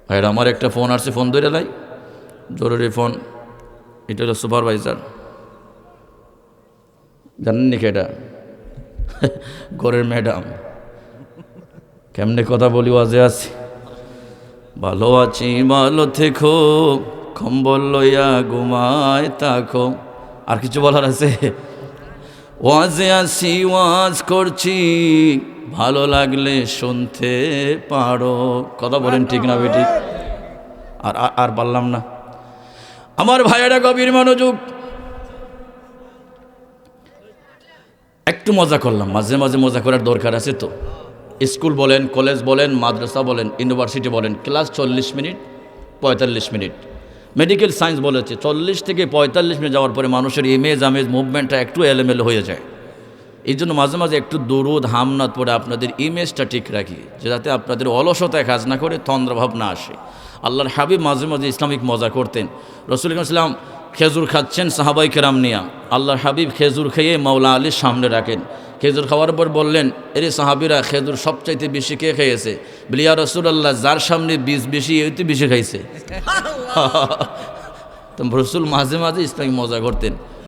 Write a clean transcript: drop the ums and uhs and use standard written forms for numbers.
ভাইরা আমার একটা ফোন আসছে, ফোন ধরে লাই, জরুরি ফোন। এটা হলো সুপারভাইজার, জানেন নি এটা ঘরের ম্যাডাম। কেমনে কথা বলি, ওয়াজে আছি। ভালো আছি ভালো থেকো, কম্বল লইয়া ঘুমায় থাকো। আর কিছু বলার আছে? ওয়াজে আছি ওয়াজ করছি, ভালো লাগলে শুনতে পারো। কথা বলেন ঠিক না বেটি? আর আর পারলাম না। আমার ভাইয়েরা গভীর মনোযোগ। একটু মজা করলাম, মাঝে মাঝে মজা করার দরকার আছে তো। স্কুল বলেন, কলেজ বলেন, মাদ্রাসা বলেন, ইউনিভার্সিটি বলেন, class 40 minute 45 minute. Medical science বলেছে 40 থেকে 45 মিনিট যাওয়ার পরে মানুষের ইমেজ আমেজ মুভমেন্টটা একটু এলোমেলো হয়ে যায়। এই জন্য মাঝে মাঝে একটু দরুদ হামনাত পড়ে আপনাদের ইমেজটা ঠিক রাখি, যে যাতে আপনাদের অলসতায় কাজ না করে তন্দ্রাভাব না আসে। আল্লাহর হাবিব মাঝে মাঝে ইসলামিক মজা করতেন। রসুল ইসলাম খেজুর খাচ্ছেন সাহাবাই কেরাম নিয়া, আল্লাহর হাবিব খেজুর খেয়ে মাওলা আলীর সামনে রাখেন। খেজুর খাওয়ার পর বললেন, এরে সাহাবিরা, খেজুর সবচাইতে বেশি কে খেয়েছে? বলিয়া রসুল্লাহ, যার সামনে বীজ বেশি এই তো বেশি খাইছে। তো রসুল মাঝে মাঝে ইসলামিক মজা করতেন।